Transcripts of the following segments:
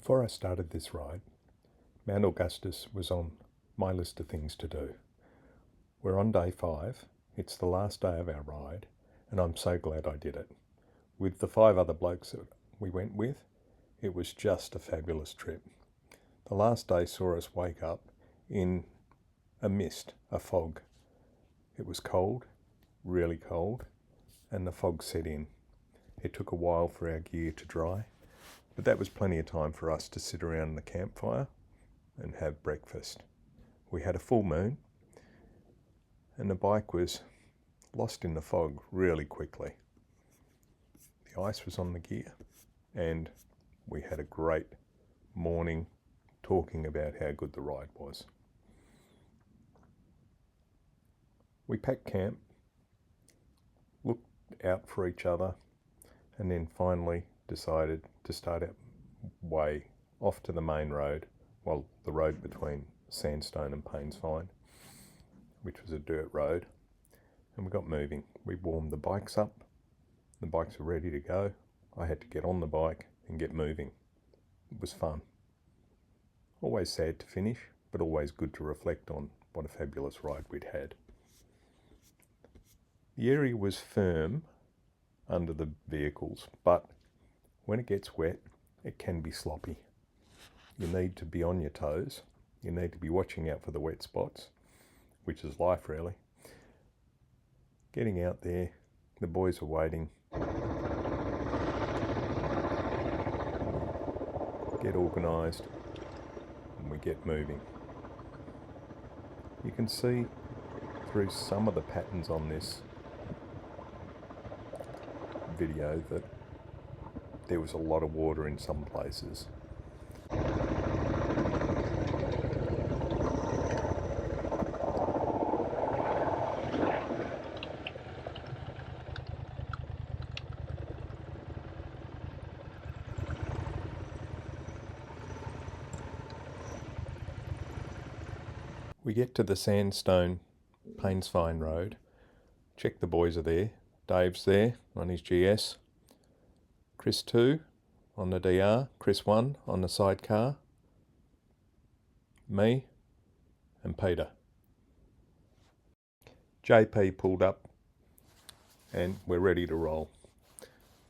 Before I started this ride, Mount Augustus was on my list of things to do. We're on day 5, it's the last day of our ride, and I'm so glad I did it. With the 5 other blokes that we went with, it was just a fabulous trip. The last day saw us wake up in a mist, a fog. It was cold, really cold, and the fog set in. It took a while for our gear to dry, but that was plenty of time for us to sit around the campfire and have breakfast. We had a full moon, and the bike was lost in the fog really quickly. The ice was on the gear, and we had a great morning talking about how good the ride was. We packed camp, looked out for each other, and then finally decided to start our way off to the main road, well, the road between Sandstone and Paynes Find, which was a dirt road, and we got moving. We warmed the bikes up, the bikes were ready to go. I had to get on the bike and get moving. It was fun. Always sad to finish, but always good to reflect on what a fabulous ride we'd had. The area was firm under the vehicles, but when it gets wet, it can be sloppy. You need to be on your toes. You need to be watching out for the wet spots, which is life really. Getting out there, the boys were waiting. Get organised, and we get moving. You can see through some of the patterns on this video that there was a lot of water in some places. We get to the Sandstone Paynes Find Road. Check the boys are there. Dave's there on his GS. Chris 2 on the DR. Chris 1 on the sidecar. Me and Peter. JP pulled up and we're ready to roll.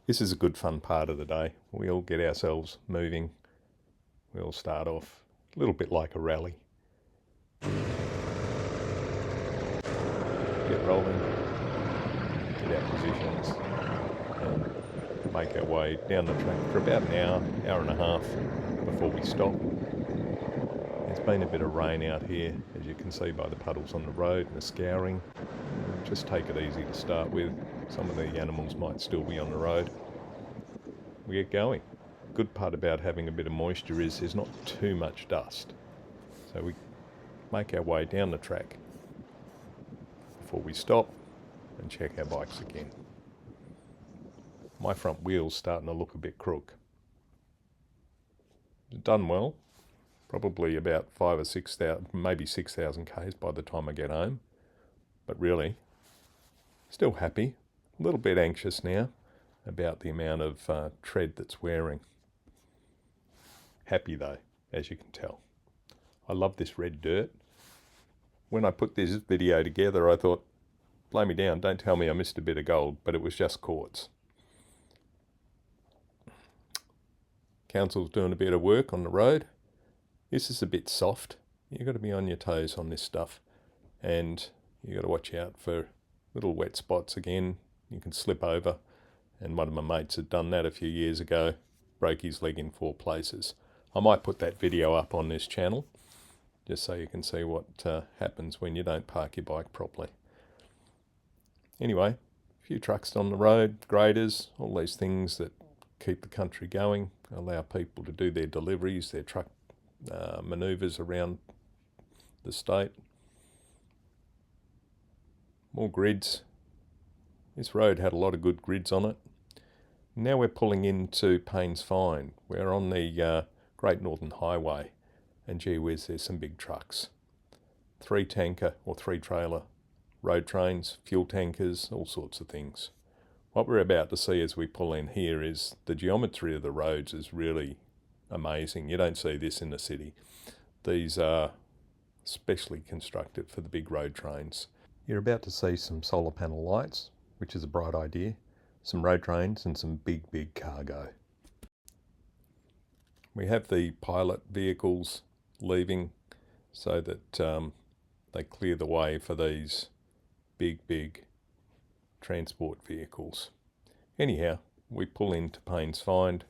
This is a good fun part of the day. We all get ourselves moving. We all start off a little bit like a rally. Get rolling, get our positions, and make our way down the track for about an hour and a half before we stop. There's been a bit of rain out here, as you can see by the puddles on the road and the scouring. Just take it easy to start with. Some of the animals might still be on the road. We get going. Good part about having a bit of moisture is there's not too much dust. So we make our way down the track before we stop and check our bikes again. My front wheel's starting to look a bit crook. Done well, probably about 5 or 6,000, maybe 6,000 k's by the time I get home. But really, still happy, a little bit anxious now about the amount of tread that's wearing. Happy though, as you can tell. I love this red dirt. When I put this video together, I thought, blow me down, don't tell me I missed a bit of gold, but it was just quartz. Council's doing a bit of work on the road. This is a bit soft. You've got to be on your toes on this stuff, and you've got to watch out for little wet spots again. You can slip over, and one of my mates had done that a few years ago, broke his leg in 4 places. I might put that video up on this channel, just so you can see what happens when you don't park your bike properly. Anyway, a few trucks on the road, graders, all these things that keep the country going, allow people to do their deliveries, their truck manoeuvres around the state. More grids. This road had a lot of good grids on it. Now we're pulling into Paynes Find. We're on the Great Northern Highway. And gee whiz, there's some big trucks. 3 tanker or 3 trailer road trains, fuel tankers, all sorts of things. What we're about to see as we pull in here is the geometry of the roads is really amazing. You don't see this in the city. These are specially constructed for the big road trains. You're about to see some solar panel lights, which is a bright idea, some road trains and some big cargo. We have the pilot vehicles leaving so that they clear the way for these big transport vehicles. Anyhow, we pull into Paynes Find.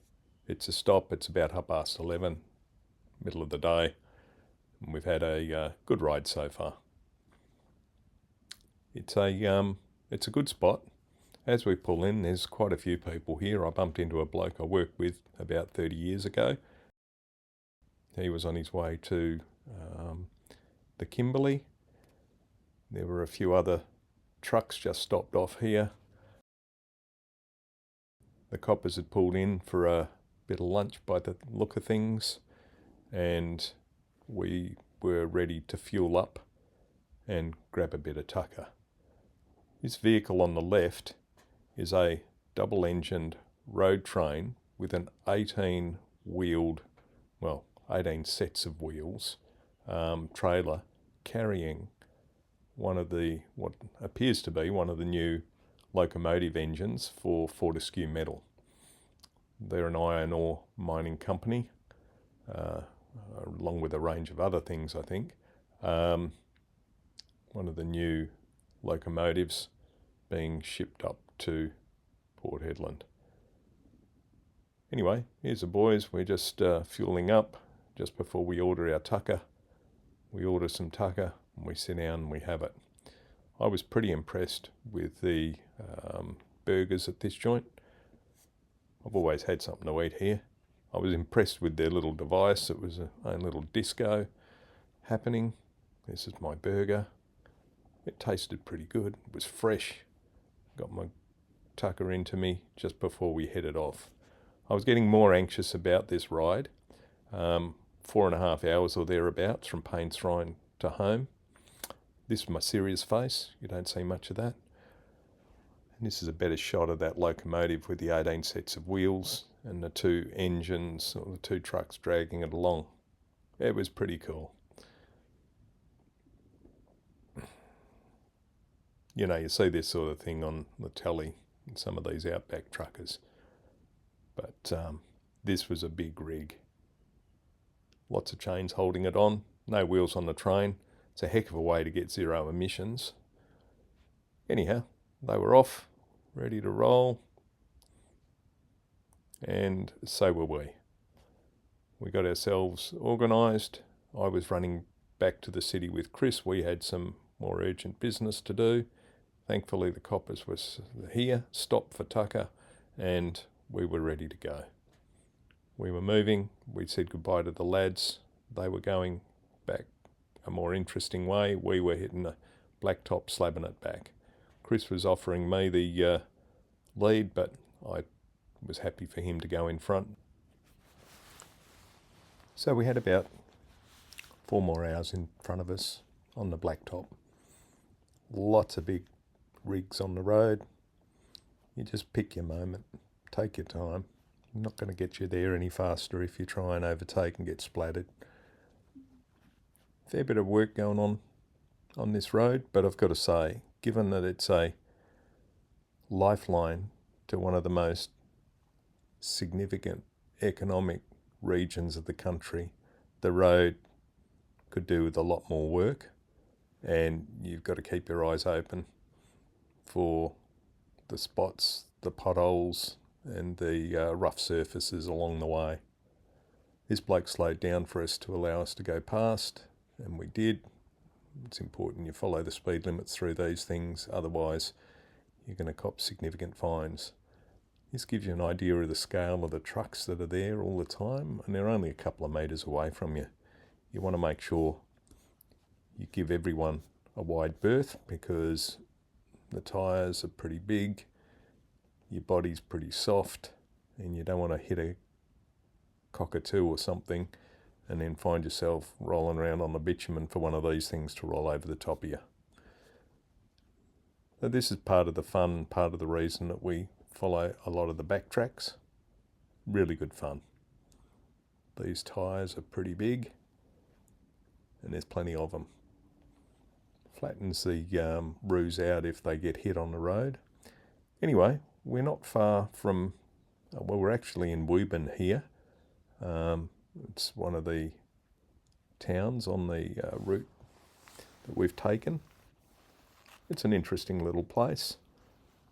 It's a stop. It's about 11:30, middle of the day, and we've had a good ride so far. It's a good spot. As we pull in, there's quite a few people here. I bumped into a bloke I worked with about 30 years ago. He was on his way to the Kimberley. There were a few other trucks just stopped off here. The coppers had pulled in for a bit of lunch by the look of things, and we were ready to fuel up and grab a bit of tucker. This vehicle on the left is a double-engined road train with an 18 sets of wheels trailer carrying what appears to be one of the new locomotive engines for Fortescue Metal. They're an iron ore mining company, along with a range of other things, I think. One of the new locomotives being shipped up to Port Hedland. Anyway, here's the boys. We're just fueling up just before we order our tucker. We order some tucker and we sit down and we have it. I was pretty impressed with the burgers at this joint. I've always had something to eat here. I was impressed with their little device. It was a own little disco happening. This is my burger. It tasted pretty good. It was fresh. Got my tucker into me just before we headed off. I was getting more anxious about this ride. 4.5 hours or thereabouts from Paynes Find to home. This is my serious face. You don't see much of that. And this is a better shot of that locomotive with the 18 sets of wheels and the two engines, or the two trucks dragging it along. It was pretty cool. You know, you see this sort of thing on the telly in some of these outback truckers. But this was a big rig. Lots of chains holding it on. No wheels on the train. It's a heck of a way to get zero emissions. Anyhow, they were off, ready to roll. And so were we. We got ourselves organised. I was running back to the city with Chris. We had some more urgent business to do. Thankfully, the coppers was here, stopped for tucker, and we were ready to go. We were moving. We said goodbye to the lads. They were going back a more interesting way. We were hitting the blacktop, slabbing it back. Chris was offering me the lead, but I was happy for him to go in front. So we had about 4 more hours in front of us on the blacktop. Lots of big rigs on the road. You just pick your moment, take your time. I'm not going to get you there any faster if you try and overtake and get splattered. Fair bit of work going on this road, but I've got to say, given that it's a lifeline to one of the most significant economic regions of the country, the road could do with a lot more work, and you've got to keep your eyes open for the spots, the potholes and the rough surfaces along the way. This bloke slowed down for us to allow us to go past, and we did. It's important you follow the speed limits through these things, otherwise you're going to cop significant fines. This gives you an idea of the scale of the trucks that are there all the time, and they're only a couple of metres away from you. You want to make sure you give everyone a wide berth, because the tyres are pretty big, your body's pretty soft, and you don't want to hit a cockatoo or something and then find yourself rolling around on the bitumen for one of these things to roll over the top of you. So this is part of the fun, part of the reason that we follow a lot of the backtracks. Really good fun. These tyres are pretty big, and there's plenty of them. Flattens the roos out if they get hit on the road. Anyway, we're not far from, well, we're actually in Woburn here. It's one of the towns on the route that we've taken. It's an interesting little place.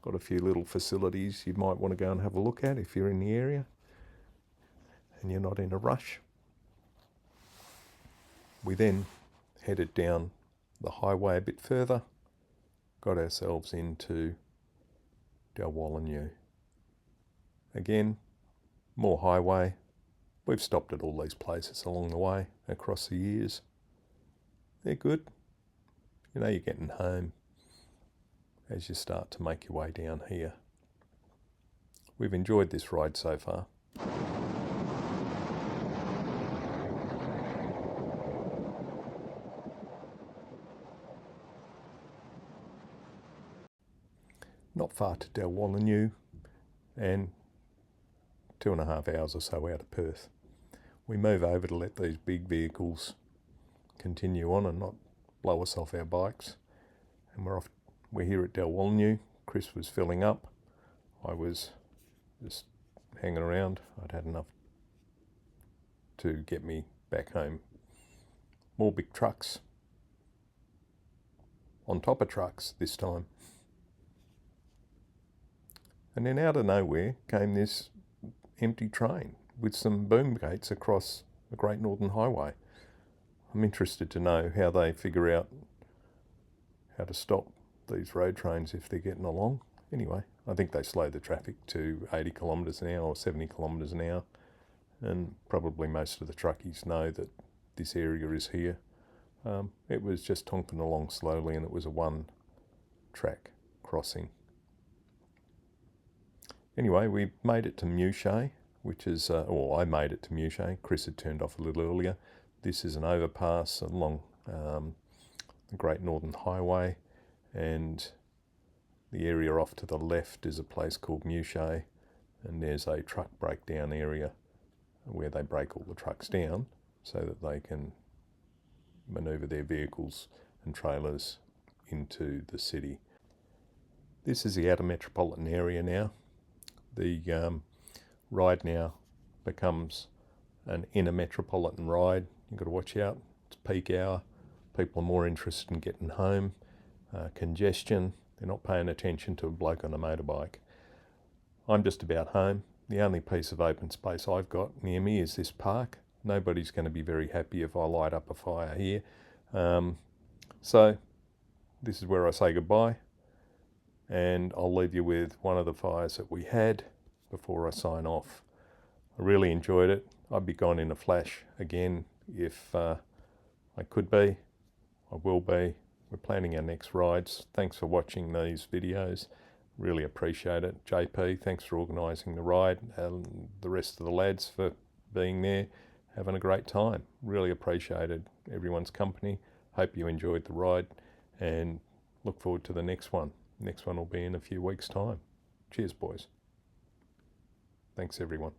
Got a few little facilities you might want to go and have a look at if you're in the area and you're not in a rush. We then headed down the highway a bit further, got ourselves into Dalwallinu. Again, more highway. We've stopped at all these places along the way across the years. They're good. You know you're getting home as you start to make your way down here. We've enjoyed this ride so far. Not far to Dalwallinu and 2.5 hours or so out of Perth. We move over to let these big vehicles continue on and not blow us off our bikes. And we're here at Dalwallinu. Chris was filling up. I was just hanging around. I'd had enough to get me back home. More big trucks. On top of trucks this time. And then out of nowhere came this empty train with some boom gates across the Great Northern Highway. I'm interested to know how they figure out how to stop these road trains if they're getting along. Anyway, I think they slow the traffic to 80 kilometres an hour or 70 kilometres an hour, and probably most of the truckies know that this area is here. It was just tonking along slowly, and it was a one-track crossing. Anyway, we made it to Mouchet, which is, I made it to Mouchet. Chris had turned off a little earlier. This is an overpass along the Great Northern Highway, and the area off to the left is a place called Mouchet, and there's a truck breakdown area where they break all the trucks down so that they can manoeuvre their vehicles and trailers into the city. This is the outer metropolitan area now. The ride now becomes an inner metropolitan ride. You've got to watch out. It's peak hour. People are more interested in getting home. Congestion. They're not paying attention to a bloke on a motorbike. I'm just about home. The only piece of open space I've got near me is this park. Nobody's going to be very happy if I light up a fire here. So this is where I say goodbye. And I'll leave you with one of the fires that we had before I sign off. I really enjoyed it. I'd be gone in a flash again if I could be. I will be. We're planning our next rides. Thanks for watching these videos. Really appreciate it. JP, thanks for organising the ride, and the rest of the lads for being there, having a great time. Really appreciated everyone's company. Hope you enjoyed the ride, and look forward to the next one. Next one will be in a few weeks' time. Cheers, boys. Thanks, everyone.